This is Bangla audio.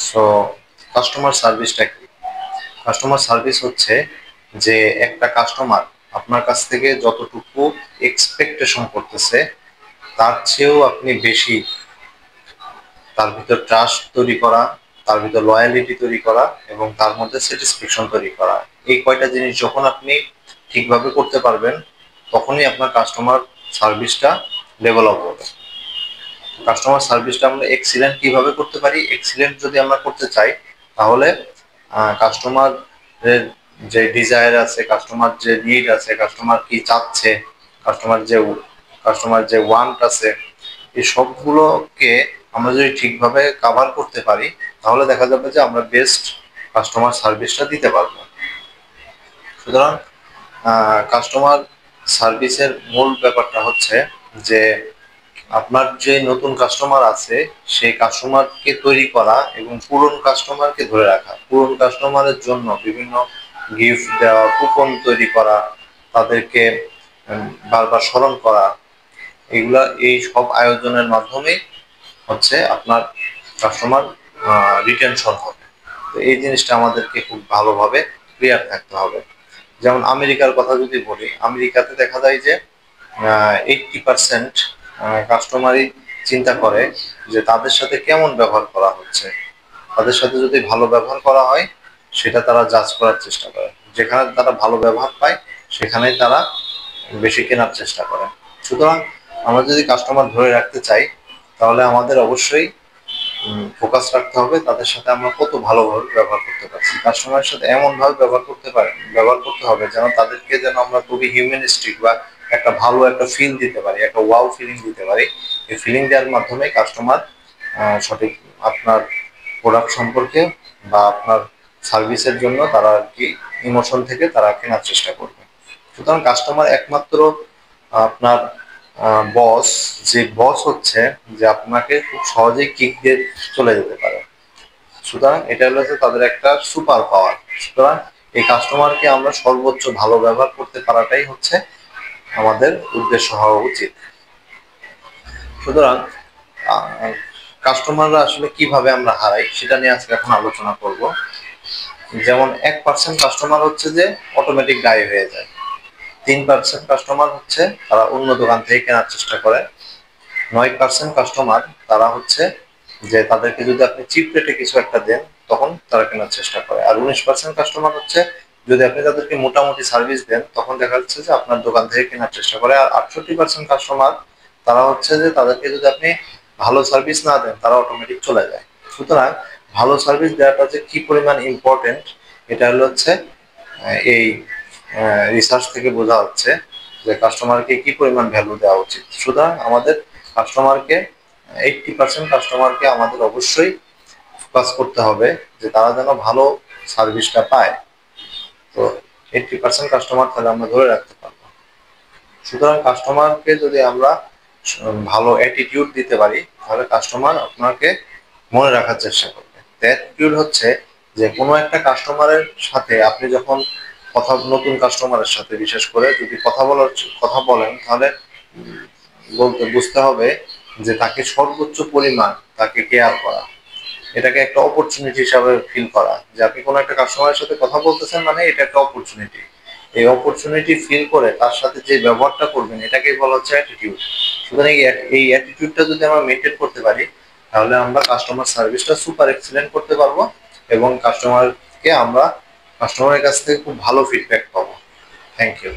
সো কাস্টমার সার্ভিসটা কি? কাস্টমার সার্ভিস হচ্ছে যে একটা কাস্টমার আপনার কাছ থেকে যতটুকু এক্সপেকটেশন করতেছে তার চেয়েও আপনি বেশি তার ভিতর ট্রাস্ট তৈরি করা, তার ভিতর লয়ালিটি তৈরি করা এবং তার মধ্যে স্যাটিসফ্যাকশন তৈরি করা। এই কয়টা জিনিস যখন আপনি ঠিকভাবে করতে পারবেন তখনই আপনার কাস্টমার সার্ভিসটা ডেভেলপ হবে। কাস্টমার সার্ভিসটা আমরা এক্সিলেন্ট কিভাবে করতে পারি? এক্সিলেন্ট যদি আমরা করতে চাই তাহলে কাস্টমার যে ডিজায়ার আছে, কাস্টমার যে নিড আছে, কাস্টমার কি চাচ্ছে, কাস্টমার যে ওয়ান্ট আছে, এই সবগুলোকে আমরা যদি ঠিকভাবে কাভার করতে পারি তাহলে দেখা যাবে যে আমরা বেস্ট কাস্টমার সার্ভিসটা দিতে পারবো। সুতরাং কাস্টমার সার্ভিসের মূল ব্যাপারটা হচ্ছে যে আপনার যে নতুন কাস্টমার আছে সেই কাস্টমারকে তৈরি করা এবং পুরনো কাস্টমারকে ধরে রাখা, পুরনো কাস্টমারের জন্য বিভিন্ন গিফট দেওয়া, কুপন তৈরি করা, তাদেরকে বারবার স্মরণ করা, এই সব আয়োজনের মাধ্যমে হচ্ছে আপনার কাস্টমার রিটেনশন হবে। তো এই জিনিসটা আমাদেরকে খুব ভালোভাবে ক্লিয়ার থাকতে হবে। যেমন আমেরিকার কথা যদি বলি, আমেরিকাতে দেখা যায় যে 80% কাস্টমারই চিন্তা করে যে তাদের সাথে কেমন ব্যবহার করা হচ্ছে। তাদের সাথে যদি ভালো ব্যবহার করা হয় সেটা তারা জাজ করার চেষ্টা করে, যেখানে তারা ভালো ব্যবহার পায় সেখানেই তারা বেশি কেনার চেষ্টা করে। সুতরাং আমরা যদি কাস্টমার ধরে রাখতে চাই তাহলে আমাদের অবশ্যই ফোকাস রাখতে হবে তাদের সাথে আমরা কত ভালোভাবে ব্যবহার করতে পারছি। কাস্টমারের সাথে এমন ভাবে ব্যবহার করতে হবে যেন তাদেরকে যেন আমরা খুবই হিউম্যানিস্টিক বা একটা ভালো একটা ফিল দিতে পারি, একটা ওয়াও ফিলিং দিতে পারি। এই ফিলিং দেওয়ার মাধ্যমে কাস্টমার সঠিক আপনার প্রোডাক্ট সম্পর্কে বা আপনার সার্ভিসের জন্য তারা আর কি ইমোশন থেকে তারা কেনার চেষ্টা করবে। সুতরাং কাস্টমার একমাত্র আপনার বস, যে বস হচ্ছে যে আপনাকে খুব সহজেই কিক দিয়ে চলে যেতে পারে। সুতরাং এটা হলো যে তাদের একটা সুপার পাওয়ার। সুতরাং এই কাস্টমারকে আমরা সর্বোচ্চ ভালো ব্যবহার করতে পারাটাই হচ্ছে আমাদের উদ্দেশ্য হওয়া উচিত। সুতরাং কাস্টমাররা আসলে কিভাবে আমরা হারাই সেটা নিয়ে আজকে এখন আলোচনা করব। যেমন 1% কাস্টমার হচ্ছে যে অটোমেটিক গায়েব হয়ে যায়, 3% কাস্টমার হচ্ছে তারা অন্য দোকান থেকে কেনার চেষ্টা করে, 9% কাস্টমার তারা হচ্ছে যে তাদেরকে যদি আপনি চিপ রেটে কিছু একটা দেন তখন তারা কেনার চেষ্টা করে, আর 19% কাস্টমার হচ্ছে যদি আপনি তাদেরকে মোটামুটি সার্ভিস দেন তখন দেখা যাচ্ছে যে আপনার দোকান থেকে কেনার চেষ্টা করে, আর 68% কাস্টমার তারা হচ্ছে যে তাদেরকে যদি আপনি ভালো সার্ভিস না দেন তারা অটোমেটিক চলে যায়। সুতরাং ভালো সার্ভিস দেওয়াটা যে কি পরিমাণ ইম্পর্টেন্ট এটা হচ্ছে এই রিসার্চ থেকে বোঝা যাচ্ছে যে কাস্টমারকে কি পরিমাণ ভ্যালু দেওয়া উচিত। সুতরাং আমাদের কাস্টমারকে 80% কাস্টমারকে আমাদের অবশ্যই ফোকাস করতে হবে যে তারা যেন ভালো সার্ভিসটা পায়। তো 80% কাস্টমার তাহলে আমরা ধরে রাখতে পারবো। সুতরাং কাস্টমারকে যদি আমরা ভালো অ্যাটিটিউড দিতে পারি তাহলে কাস্টমার আপনাকে মনে রাখার চেষ্টা করবে। অ্যাটিটিউড হচ্ছে যে কোনো একটা কাস্টমারের সাথে আপনি যখন নতুন কাস্টমারের সাথে বিশেষ করে যদি কথা বলেন তাহলে বুঝতে হবে যে তাকে সর্বোচ্চ পরিমাণ তাকে কেয়ার করা, এটাকে একটা অপরচুনিটি হিসাবে ফিল করা, যে আপনি কোনো একটা কাস্টমারের সাথে কথা বলতেছেন মানে এটা একটা অপরচুনিটি। এই অপরচুনিটি ফিল করে তার সাথে যে ব্যবহারটা করবেন এটাকেই বলা হচ্ছে অ্যাটিটিউড। সুতরাং এই অ্যাটিটিউডটা যদি আমরা মেনটেন করতে পারি তাহলে আমরা কাস্টমার সার্ভিসটা সুপার এক্সিলেন্ট করতে পারবো এবং কাস্টমারের কাছ থেকে খুব ভালো ফিডব্যাক পাবো। Thank you.